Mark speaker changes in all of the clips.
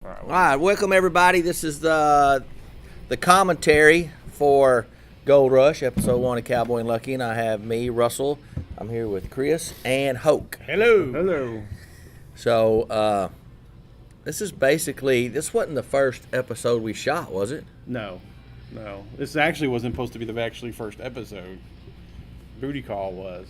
Speaker 1: All right, welcome everybody. This is the commentary for Gold Rush, episode 1 of Cowboy and Lucky, and I have me, Russell. I'm here with Chris and Hoke.
Speaker 2: Hello.
Speaker 3: Hello.
Speaker 1: So, this wasn't the first episode we shot, was it?
Speaker 3: No. This actually wasn't supposed to be the first episode. Booty Call was.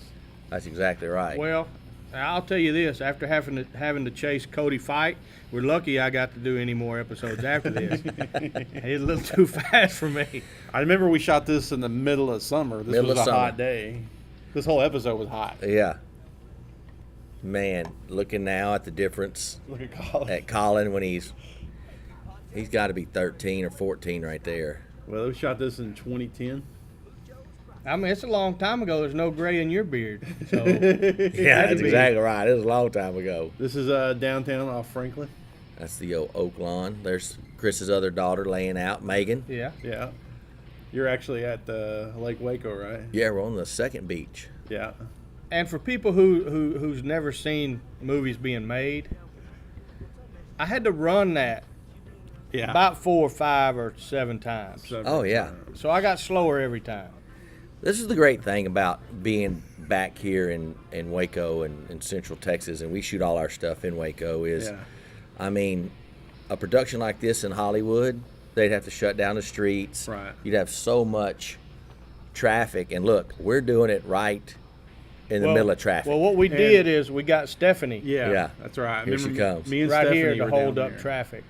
Speaker 1: That's exactly right.
Speaker 2: Well, I'll tell you this: after having to chase Cody fight, we're lucky I got to do any more episodes after this. It's a little too fast for me.
Speaker 3: I remember we shot this in the middle of summer. This was a hot day. This whole episode was hot.
Speaker 1: Yeah. Man, looking now at the difference
Speaker 3: Look at Colin.
Speaker 1: at Colin when he's got to be 13 or 14 right there.
Speaker 3: Well, we shot this in 2010.
Speaker 2: I mean, it's a long time ago. There's no gray in your beard. So
Speaker 1: Yeah, that's exactly right. It was a long time ago.
Speaker 3: This is downtown off Franklin.
Speaker 1: That's the old Oak Lawn. There's Chris's other daughter laying out, Megan.
Speaker 2: yeah.
Speaker 3: Yeah. You're actually at Lake Waco, right?
Speaker 1: Yeah, we're on the second beach.
Speaker 3: Yeah.
Speaker 2: And for people who's never seen movies being made, I had to run that
Speaker 3: Yeah.
Speaker 2: about 4 or 5 or 7 times.
Speaker 1: Oh, yeah.
Speaker 2: So I got slower every time.
Speaker 1: This is the great thing about being back here in Waco and in Central Texas, and we shoot all our stuff in Waco, is,
Speaker 3: Yeah.
Speaker 1: I mean, a production like this in Hollywood, they'd have to shut down the streets.
Speaker 3: Right.
Speaker 1: You'd have so much traffic. And look, we're doing it right in the middle of traffic.
Speaker 2: Well, what we did is we got Stephanie
Speaker 3: Yeah. That's right.
Speaker 1: Here she comes.
Speaker 3: Me and
Speaker 2: right
Speaker 3: Stephanie
Speaker 2: here to
Speaker 3: were
Speaker 2: hold
Speaker 3: down
Speaker 2: up
Speaker 3: there.
Speaker 2: traffic.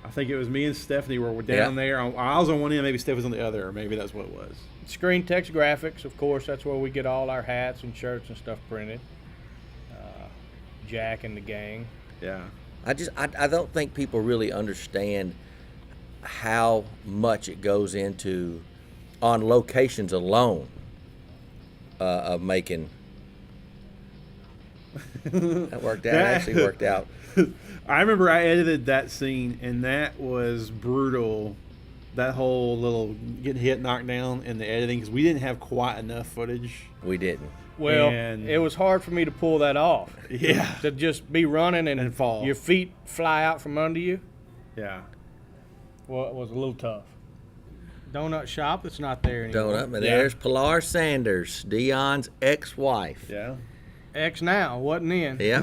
Speaker 3: I think it was me and Stephanie were down there. I was on one end, maybe Steph was on the other, or maybe that's what it was.
Speaker 2: Screen text graphics, of course, that's where we get all our hats and shirts and stuff printed. Jack and the gang.
Speaker 3: Yeah.
Speaker 1: I don't think people really understand how much it goes into on locations alone of making. That worked out. Actually worked out.
Speaker 3: I remember I edited that scene, and that was brutal. That whole little getting hit, knocked down, and the editing, because we didn't have quite enough footage.
Speaker 1: We didn't.
Speaker 2: Well,
Speaker 3: And-
Speaker 2: it was hard for me to pull that off.
Speaker 3: Yeah.
Speaker 2: To just be running and
Speaker 3: fall.
Speaker 2: your feet fly out from under you.
Speaker 3: Yeah.
Speaker 2: Well, it was a little tough. Donut shop, it's not there anymore.
Speaker 1: Donut. And
Speaker 3: Yeah.
Speaker 1: there's Pilar Sanders, Dion's ex-wife.
Speaker 3: Yeah.
Speaker 2: X now, wasn't in.
Speaker 1: Yeah.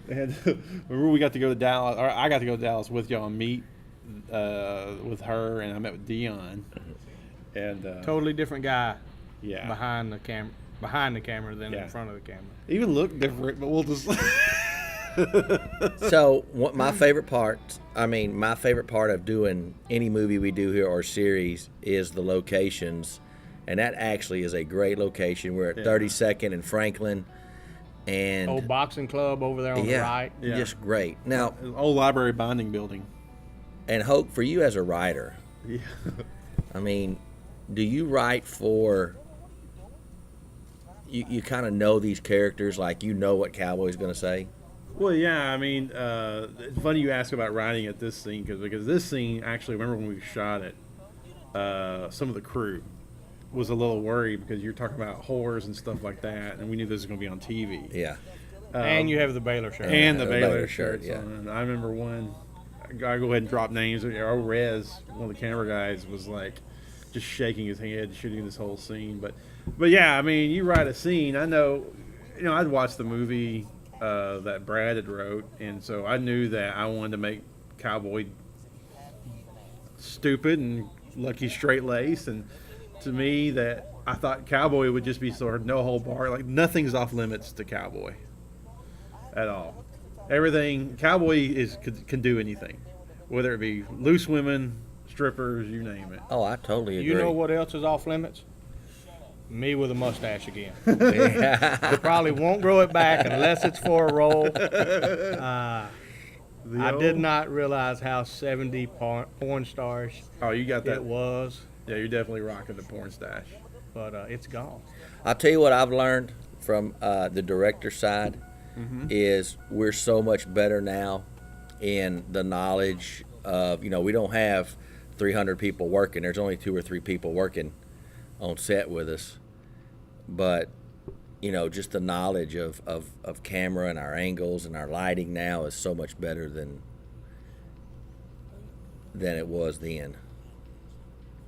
Speaker 3: And remember we got to go to Dallas, or I got to go to Dallas with y'all and meet with her, and I met with Dion. And
Speaker 2: Totally different guy
Speaker 3: yeah.
Speaker 2: behind the camera than in front of the camera.
Speaker 3: Even looked different, but we'll just.
Speaker 1: So my favorite part of doing any movie we do here or series is the locations, and that actually is a great location. We're at 32nd and Franklin, and
Speaker 2: Old boxing club over there on the right.
Speaker 3: Yeah.
Speaker 1: just great. Now,
Speaker 3: Old library binding building.
Speaker 1: and Hope, for you as a writer,
Speaker 3: Yeah.
Speaker 1: I mean, do you write for? You kind of know these characters, like you know what Cowboy's going to say.
Speaker 3: Well, yeah, I mean, it's funny you ask about writing at this scene, because this scene, actually, remember when we shot it, some of the crew was a little worried because you're talking about whores and stuff like that, and we knew this was going to be on TV.
Speaker 1: Yeah.
Speaker 2: And you have the Baylor shirt.
Speaker 3: And the
Speaker 1: the
Speaker 3: Baylor
Speaker 1: Baylor
Speaker 3: shirts
Speaker 1: shirt, yeah.
Speaker 3: on. And I remember one, I go ahead and drop names. Rez, one of the camera guys, was like just shaking his head shooting this whole scene. But yeah, I mean, you write a scene. I know, I'd watched the movie that Brad had wrote, and so I knew that I wanted to make Cowboy stupid and Lucky straight laced, and to me that I thought Cowboy would just be sort of no hold bar, like nothing's off limits to Cowboy at all. Everything Cowboy can do anything, whether it be loose women, strippers, you name it.
Speaker 1: Oh, I totally agree.
Speaker 2: You know what else is off limits? Me with a mustache again.
Speaker 1: Yeah.
Speaker 2: I probably won't grow it back unless it's for a role. I did not realize how 70 porn stars
Speaker 3: Oh, you got that?
Speaker 2: it was,
Speaker 3: Yeah, you're definitely rocking the porn stash.
Speaker 2: but it's gone.
Speaker 1: I'll tell you what I've learned from the director side is we're so much better now in the knowledge of, we don't have 300 people working. There's only 2 or 3 people working on set with us. But, just the knowledge of camera and our angles and our lighting now is so much better than than it was then.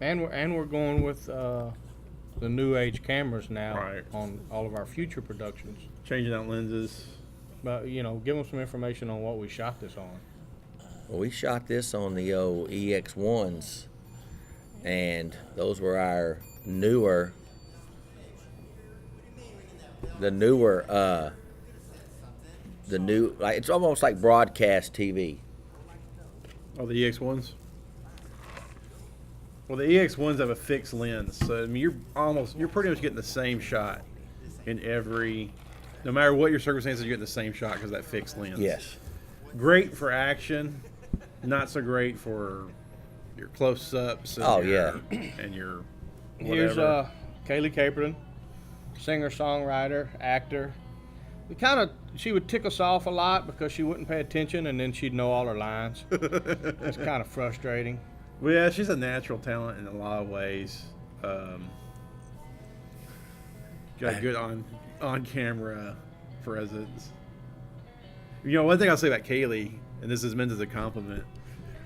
Speaker 2: And we're going with the new age cameras now
Speaker 3: Right.
Speaker 2: on all of our future productions.
Speaker 3: Changing out lenses.
Speaker 2: But give them some information on what we shot this on.
Speaker 1: Well, we shot this on the old EX1s, and those were our newer, like it's almost like broadcast TV.
Speaker 3: Oh, the EX1s? Well, the EX1s have a fixed lens, so I mean, you're pretty much getting the same shot in every, no matter what your circumstances, you're getting the same shot because of that fixed lens.
Speaker 1: Yes.
Speaker 3: Great for action, not so great for your close-ups. And
Speaker 1: Oh,
Speaker 3: your, and your whatever.
Speaker 2: Here's Kaylee Caperton, singer-songwriter, actor. She would tick us off a lot because she wouldn't pay attention, and then she'd know all her lines. It's kind of frustrating.
Speaker 3: Well, yeah, she's a natural talent in a lot of ways. Got good on-camera presence. One thing I'll say about Kaylee, and this is meant as a compliment,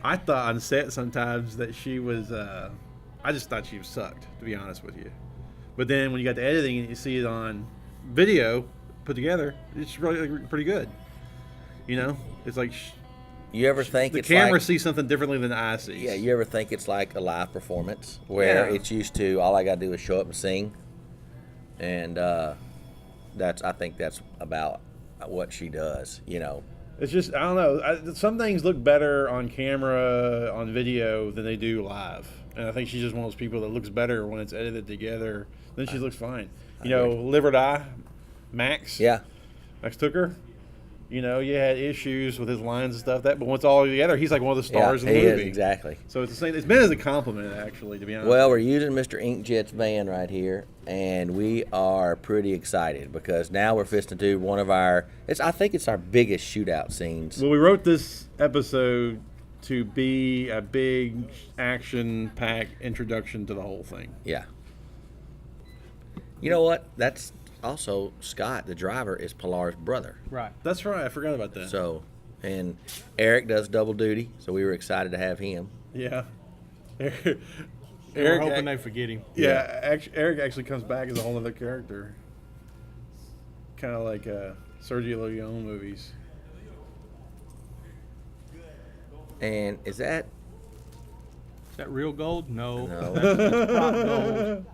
Speaker 3: I thought on set sometimes that she was, I just thought she sucked, to be honest with you. But then when you got to editing and you see it on video put together, it's really pretty good. It's like
Speaker 1: You ever think
Speaker 3: the
Speaker 1: it's
Speaker 3: camera
Speaker 1: like,
Speaker 3: sees something differently than the eye sees.
Speaker 1: Yeah, you ever think it's like a live performance where
Speaker 3: Yeah.
Speaker 1: it's used to all I got to do is show up and sing, and I think that's about what she does.
Speaker 3: It's just, I don't know. Some things look better on camera, on video, than they do live. And I think she's just one of those people that looks better when it's edited together. Then she looks fine. Live or Die, Max.
Speaker 1: Yeah.
Speaker 3: Max Tucker. You had issues with his lines and stuff. But once all together, he's like one of the stars
Speaker 1: yeah,
Speaker 3: in the
Speaker 1: he
Speaker 3: movie.
Speaker 1: is, exactly.
Speaker 3: So it's the same. It's meant as a compliment, actually, to be honest.
Speaker 1: Well, we're using Mr. Inkjet's van right here, and we are pretty excited because now we're fisting to one of our. I think it's our biggest shootout scenes.
Speaker 3: Well, we wrote this episode to be a big action-packed introduction to the whole thing.
Speaker 1: Yeah. You know what? That's also Scott, the driver, is Pilar's brother.
Speaker 2: Right.
Speaker 3: That's right. I forgot about that.
Speaker 1: So, and Eric does double duty, so we were excited to have him.
Speaker 3: Yeah.
Speaker 2: We're hoping they forget him.
Speaker 3: Yeah, Eric actually comes back as a whole other character. Kind of like Sergio Leone movies.
Speaker 1: And is that?
Speaker 2: Is that real gold? No.
Speaker 1: No.
Speaker 2: That's prop gold.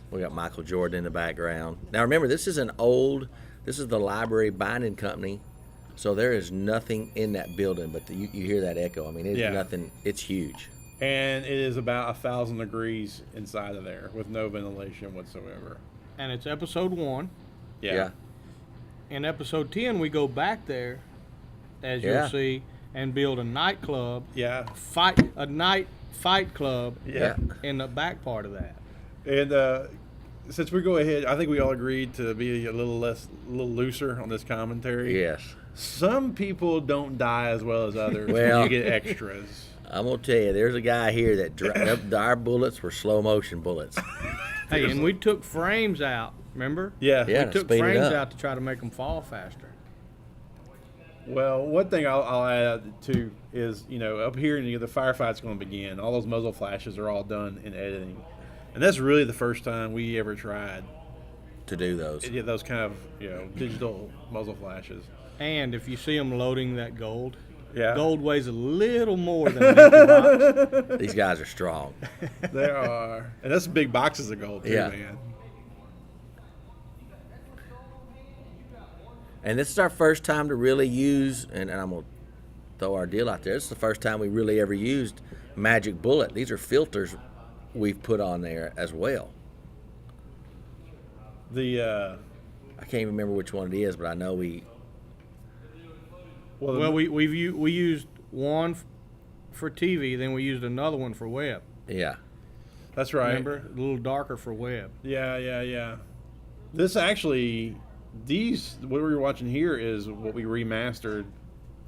Speaker 1: We got Michael Jordan in the background. Now remember, this is the library binding company, so there is nothing in that building, but you hear that echo. I mean, it's nothing. It's huge.
Speaker 3: And it is about 1,000 degrees inside of there with no ventilation whatsoever.
Speaker 2: And it's episode 1.
Speaker 1: Yeah.
Speaker 2: In episode 10, we go back there, as you'll see, and build a nightclub.
Speaker 3: Yeah.
Speaker 2: Night fight club.
Speaker 3: Yeah.
Speaker 2: In the back part of that.
Speaker 3: And since we go ahead, I think we all agreed to be a little looser on this commentary.
Speaker 1: Yes.
Speaker 3: Some people don't die as well as others
Speaker 1: Well,
Speaker 3: when you get extras.
Speaker 1: I'm gonna tell you, there's a guy here that our bullets were slow motion bullets.
Speaker 2: Hey, and we took frames out. Remember?
Speaker 3: Yeah.
Speaker 1: Yeah.
Speaker 2: We took
Speaker 1: speed it
Speaker 2: frames
Speaker 1: up.
Speaker 2: out to try to make them fall faster.
Speaker 3: Well, one thing I'll add to is, up here, the firefight's going to begin. All those muzzle flashes are all done in editing. And that's really the first time we ever tried
Speaker 1: To do those.
Speaker 3: to get those kind of, digital muzzle flashes.
Speaker 2: And if you see them loading that gold,
Speaker 3: Yeah.
Speaker 2: gold weighs a little more than an empty box.
Speaker 1: These guys are strong.
Speaker 3: They are. And that's big boxes of gold, too,
Speaker 1: Yeah.
Speaker 3: man.
Speaker 1: And this is our first time to really use, and I'm going to throw our deal out there. This is the first time we really ever used Magic Bullet. These are filters we've put on there as well.
Speaker 3: The
Speaker 1: I can't even remember which one it is, but I know we.
Speaker 2: Well, we used one for TV, then we used another one for web.
Speaker 1: Yeah.
Speaker 3: that's right.
Speaker 2: Remember? A little darker for web.
Speaker 3: Yeah. This actually, what we're watching here is what we remastered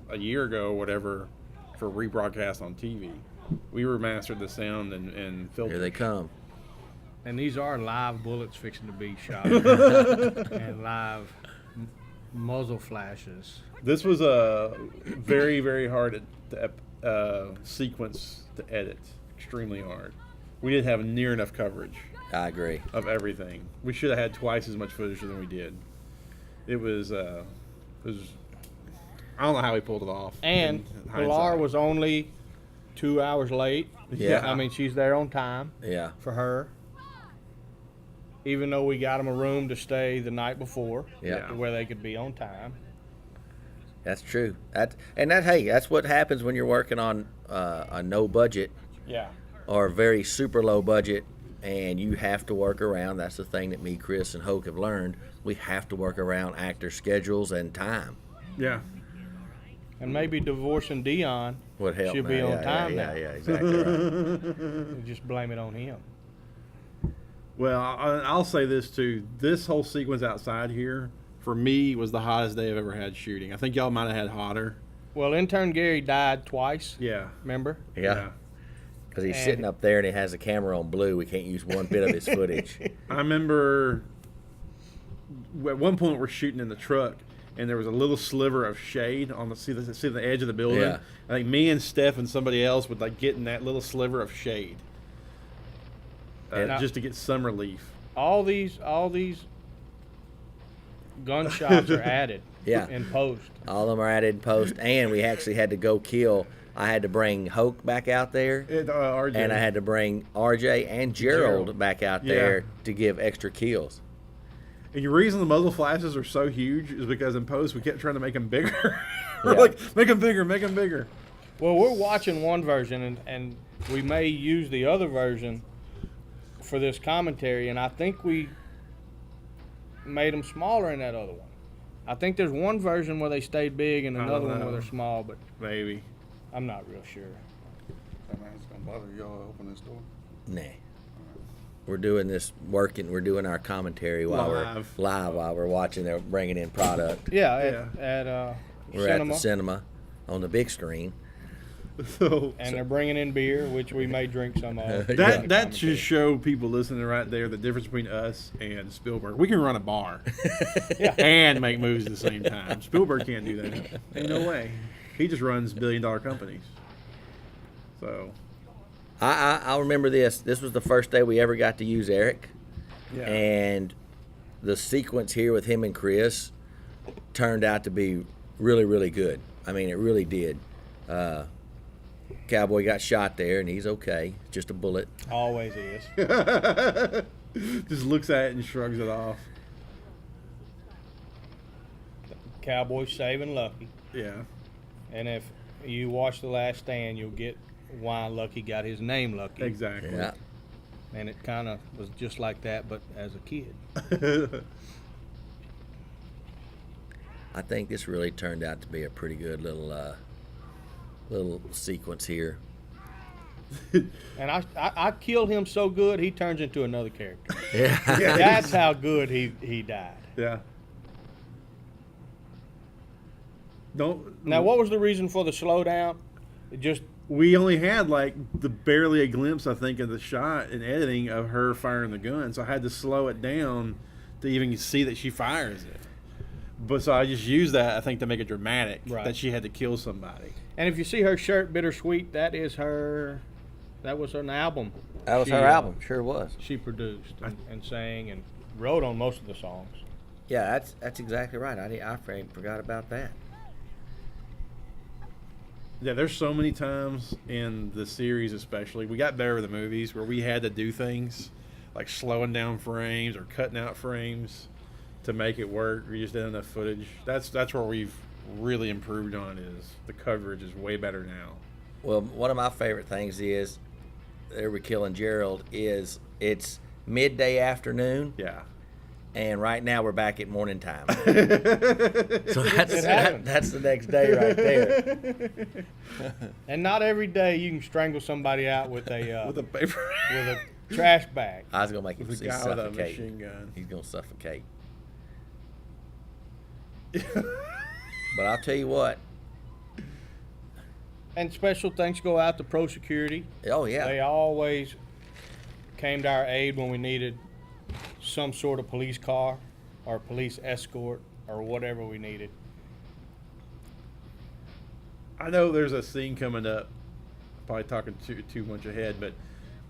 Speaker 3: a year ago or whatever for rebroadcast on TV. We remastered the sound and filter.
Speaker 1: Here they come.
Speaker 2: And these are live bullets fixing to be shot. And live muzzle flashes.
Speaker 3: This was a very, very hard sequence to edit. Extremely hard. We didn't have near enough coverage
Speaker 1: I agree.
Speaker 3: of everything. We should have had twice as much footage than we did. It was I don't know how we pulled it off.
Speaker 2: And
Speaker 3: in
Speaker 2: Pilar
Speaker 3: hindsight.
Speaker 2: was only 2 hours late.
Speaker 1: Yeah.
Speaker 2: I mean, she's there on time
Speaker 1: Yeah.
Speaker 2: for her. Even though we got them a room to stay the night before,
Speaker 1: Yeah.
Speaker 2: where they could be on time.
Speaker 1: That's true. That's what happens when you're working on a no budget
Speaker 2: Yeah.
Speaker 1: or very super low budget, and you have to work around. That's the thing that me, Chris, and Hoke have learned. We have to work around actor schedules and time.
Speaker 3: Yeah.
Speaker 2: And maybe divorcing Dion
Speaker 1: Would help.
Speaker 2: should be
Speaker 1: man.
Speaker 2: on time
Speaker 1: yeah,
Speaker 2: now.
Speaker 1: Yeah, exactly. Right.
Speaker 2: We just blame it on him.
Speaker 3: Well, I'll say this too. This whole sequence outside here, for me, was the hottest day I've ever had shooting. I think y'all might have had hotter.
Speaker 2: Well, intern Gary died twice.
Speaker 3: Yeah.
Speaker 2: Remember?
Speaker 1: Yeah. Because he's
Speaker 2: And-
Speaker 1: sitting up there and he has the camera on blue. We can't use one bit of his footage.
Speaker 3: I remember at one point we're shooting in the truck, and there was a little sliver of shade on see the edge of the building.
Speaker 1: Yeah.
Speaker 3: I think me and Steph and somebody else would like get in that little sliver of shade,
Speaker 1: And-
Speaker 3: just to get some relief.
Speaker 2: All these gunshots are added
Speaker 1: Yeah.
Speaker 2: in post.
Speaker 1: All of them are added in post, and we actually had to go kill. I had to bring Hoke back out there,
Speaker 3: RJ.
Speaker 1: and I had to bring RJ and Gerald
Speaker 3: Gerald.
Speaker 1: back out
Speaker 3: Yeah.
Speaker 1: there to give extra kills.
Speaker 3: And the reason the muzzle flashes are so huge is because in post we kept trying to make them bigger. We're
Speaker 1: Yeah.
Speaker 3: like, make them bigger, make them bigger.
Speaker 2: Well, we're watching one version, and we may use the other version for this commentary, and I think we made them smaller in that other one. I think there's one version where they stayed big and
Speaker 3: I
Speaker 2: another
Speaker 3: don't
Speaker 2: one where
Speaker 3: know.
Speaker 2: they're small, but
Speaker 3: Maybe.
Speaker 2: I'm not real sure.
Speaker 4: Hey man, it's gonna bother y'all open this door.
Speaker 1: Nah. We're doing this working. We're doing our commentary while
Speaker 3: Live.
Speaker 1: we're live while we're watching. They're bringing in product.
Speaker 2: Yeah,
Speaker 3: Yeah.
Speaker 2: at
Speaker 1: We're
Speaker 2: cinema,
Speaker 1: at the cinema on the big screen.
Speaker 3: So
Speaker 2: and they're bringing in beer, which we may drink some of.
Speaker 1: Yeah.
Speaker 2: during the
Speaker 3: that
Speaker 2: commentary.
Speaker 3: should show people listening right there the difference between us and Spielberg. We can run a bar and make movies at the same time. Spielberg can't do that. Ain't no way. He just runs billion-dollar companies. So
Speaker 1: I'll remember this. This was the first day we ever got to use Eric,
Speaker 3: yeah,
Speaker 1: and the sequence here with him and Chris turned out to be really, really good. I mean, it really did. Cowboy got shot there, and he's okay. Just a bullet.
Speaker 2: Always is.
Speaker 3: just looks at it and shrugs it off.
Speaker 2: Cowboy saving Lucky.
Speaker 3: Yeah,
Speaker 2: And if you watch The Last Stand, you'll get why Lucky got his name Lucky.
Speaker 3: exactly.
Speaker 1: Yeah.
Speaker 2: And it kind of was just like that, but as a kid.
Speaker 1: I think this really turned out to be a pretty good little sequence here.
Speaker 2: And I killed him so good, he turns into another character.
Speaker 1: Yeah.
Speaker 2: That's how good he died.
Speaker 3: Yeah. Don't.
Speaker 2: Now, what was the reason for the slowdown? It just
Speaker 3: We only had like barely a glimpse, I think, of the shot and editing of her firing the gun, so I had to slow it down to even see that she fires it. But so I just used that, I think, to make it dramatic
Speaker 2: Right.
Speaker 3: that she had to kill somebody.
Speaker 2: and if you see her shirt Bittersweet, that was an album.
Speaker 1: That was
Speaker 2: she,
Speaker 1: her album. Sure was.
Speaker 2: She produced and sang and wrote on most of the songs.
Speaker 1: Yeah, that's exactly right. I forgot about that.
Speaker 3: Yeah, there's so many times in the series, especially we got better with the movies where we had to do things like slowing down frames or cutting out frames to make it work. We just didn't have enough footage. That's where we've really improved on is the coverage is way better now.
Speaker 1: Well, one of my favorite things is there we're killing Gerald is it's midday afternoon,
Speaker 3: Yeah.
Speaker 1: and right now we're back at morning time. So
Speaker 2: It happens.
Speaker 1: that's the next day right there.
Speaker 2: And not every day you can strangle somebody out with a
Speaker 3: With a paper.
Speaker 2: with a trash bag.
Speaker 1: I was gonna make him
Speaker 3: With a
Speaker 1: see
Speaker 3: guy with a
Speaker 1: suffocate.
Speaker 3: machine gun.
Speaker 1: He's gonna suffocate. But I'll tell you what.
Speaker 2: And special thanks go out to Pro Security.
Speaker 1: Oh yeah.
Speaker 2: They always came to our aid when we needed some sort of police car or police escort or whatever we needed.
Speaker 3: I know there's a scene coming up, probably talking too much ahead, but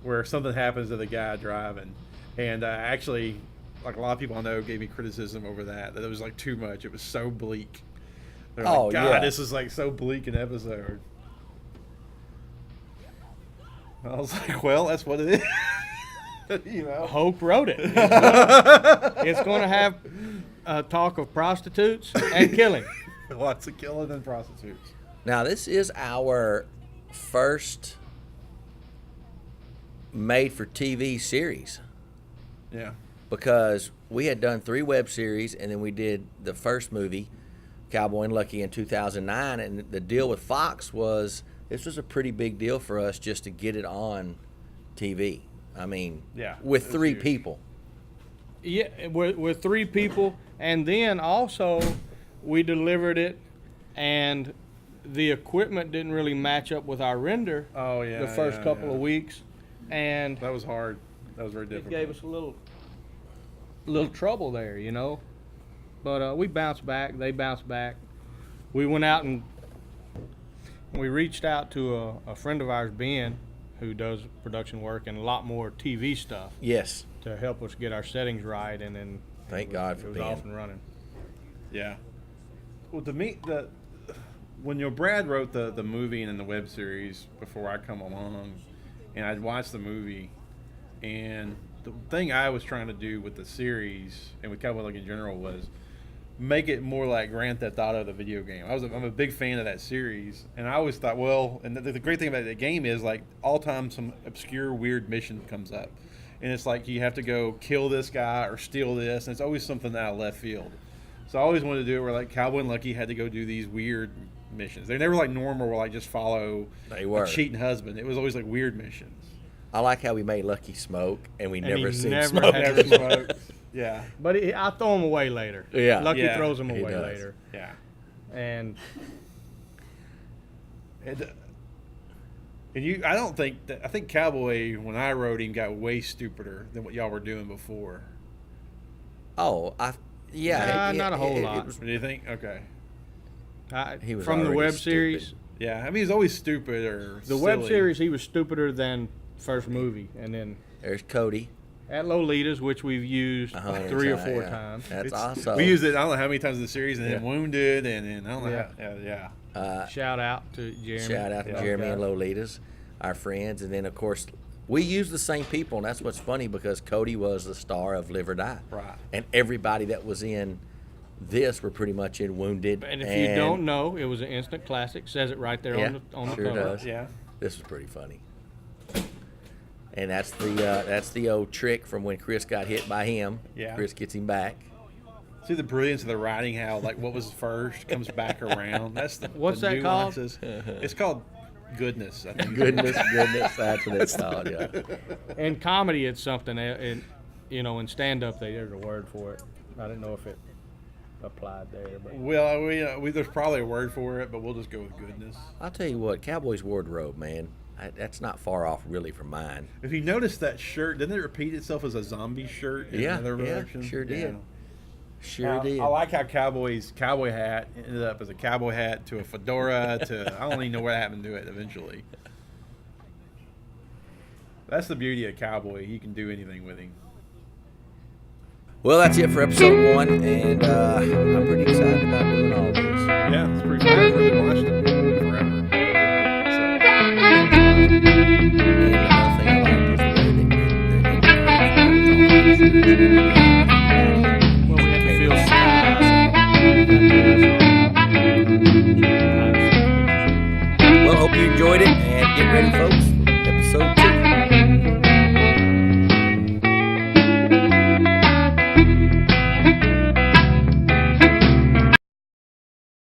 Speaker 3: where something happens to the guy driving. And actually, like a lot of people I know gave me criticism over that it was like too much. It was so bleak. They're like, God,
Speaker 1: yeah.
Speaker 3: this is like so bleak an episode. I was like, well, that's what it is. You know?
Speaker 2: Hope wrote it. It's going to have talk of prostitutes and killing.
Speaker 3: Lots of killing and prostitutes.
Speaker 1: Now, this is our first made-for-TV series
Speaker 3: Yeah.
Speaker 1: because we had done 3 web series, and then we did the first movie, Cowboy and Lucky, in 2009, and the deal with Fox was this was a pretty big deal for us just to get it on TV. I mean,
Speaker 3: Yeah,
Speaker 1: with
Speaker 3: it was
Speaker 1: 3
Speaker 3: huge.
Speaker 1: people.
Speaker 2: Yeah, with 3 people, and then also we delivered it, and the equipment didn't really match up with our render.
Speaker 3: Oh, yeah.
Speaker 2: The first
Speaker 3: yeah,
Speaker 2: couple
Speaker 3: yeah.
Speaker 2: of weeks, and
Speaker 3: That was hard. That was very
Speaker 2: it
Speaker 3: difficult.
Speaker 2: gave us a little trouble there, you know. But we bounced back. They bounced back. We went out and we reached out to a friend of ours, Ben, who does production work and a lot more TV stuff,
Speaker 1: Yes.
Speaker 2: to help us get our settings right, and then
Speaker 1: Thank God for
Speaker 2: it was
Speaker 1: Ben.
Speaker 2: off and running.
Speaker 3: Yeah. Well, to me, when Brad wrote the movie and then the web series before I come along, and I'd watched the movie, and the thing I was trying to do with the series and with Cowboy Lucky in general was make it more like Grand Theft Auto, the video game. I'm a big fan of that series, and I always thought, well, and the great thing about the game is like all time some obscure weird mission comes up, and it's like you have to go kill this guy or steal this, and it's always something out of left field. So I always wanted to do it where like Cowboy and Lucky had to go do these weird missions. They never like normal where like just follow
Speaker 1: They were.
Speaker 3: a cheating husband. It was always like weird missions.
Speaker 1: I like how we made Lucky smoke, and we
Speaker 2: And
Speaker 1: never
Speaker 2: he
Speaker 1: seen
Speaker 2: never
Speaker 1: smoke.
Speaker 2: had-
Speaker 3: Never smoked. Yeah,
Speaker 2: But I throw them away later.
Speaker 1: Yeah.
Speaker 2: Lucky
Speaker 3: Yeah,
Speaker 2: throws them
Speaker 1: he
Speaker 2: away
Speaker 1: does.
Speaker 2: later.
Speaker 3: yeah.
Speaker 2: And
Speaker 3: And I don't think that. I think Cowboy, when I wrote him, got way stupider than what y'all were doing before.
Speaker 1: Oh, yeah.
Speaker 2: Not a whole lot.
Speaker 1: was-
Speaker 3: Do you think? Okay.
Speaker 1: He was
Speaker 2: from the
Speaker 1: already
Speaker 2: web
Speaker 1: stupid.
Speaker 2: series,
Speaker 3: Yeah, I mean he's always stupid or
Speaker 2: the web
Speaker 3: silly.
Speaker 2: series, he was stupider than first movie, and then
Speaker 1: There's Cody.
Speaker 2: at Lolita's, which we've used
Speaker 1: 100
Speaker 2: 3 or
Speaker 1: times,
Speaker 2: 4
Speaker 1: yeah.
Speaker 2: times.
Speaker 1: That's
Speaker 3: It's-
Speaker 1: awesome.
Speaker 3: We used it. I don't know how many times in the series, and then
Speaker 2: Yeah.
Speaker 3: Wounded, and I don't know.
Speaker 2: Yeah.
Speaker 3: Yeah.
Speaker 2: Shout out to Jeremy.
Speaker 1: Shout out to
Speaker 3: Yeah.
Speaker 1: Jeremy and Lolitas, our friends. And then, of course, we use the same people. And that's what's funny because Cody was the star of Live or Die.
Speaker 3: Right.
Speaker 1: And everybody that was in this were pretty much in Wounded.
Speaker 2: And if you don't know, it was an instant classic. Says it right there
Speaker 1: Yeah,
Speaker 2: on the
Speaker 1: sure
Speaker 2: cover.
Speaker 1: does.
Speaker 3: Yeah.
Speaker 1: This was pretty funny. And that's the old trick from when Chris got hit by him.
Speaker 3: Yeah.
Speaker 1: Chris gets him back.
Speaker 3: See the brilliance of the writing, how like what was first comes back around. That's the
Speaker 2: What's
Speaker 3: the
Speaker 2: that called?
Speaker 3: nuances. It's called Goodness. I think.
Speaker 1: Goodness, that's what it's called. Yeah.
Speaker 2: In comedy, it's something. In stand up, there's a word for it. I didn't know if it applied there, but
Speaker 3: Well, there's probably a word for it, but we'll just go with Goodness.
Speaker 1: I'll tell you what, Cowboy's wardrobe, man, that's not far off really from mine.
Speaker 3: If you notice that shirt, didn't it repeat itself as a zombie shirt in
Speaker 1: Yeah,
Speaker 3: another
Speaker 1: yeah,
Speaker 3: version?
Speaker 1: sure did. Sure
Speaker 3: I
Speaker 1: did.
Speaker 3: like how Cowboy's cowboy hat ended up as a cowboy hat to a fedora to I don't even know what happened to it eventually. That's the beauty of Cowboy. You can do anything with him.
Speaker 1: Well, that's it for episode 1, and I'm pretty excited about doing all this.
Speaker 3: Yeah, it's pretty fun. I've really watched it forever.
Speaker 1: And another thing I like is the way that
Speaker 2: well, we had to feel
Speaker 1: Well, hope you enjoyed it, and get ready, folks.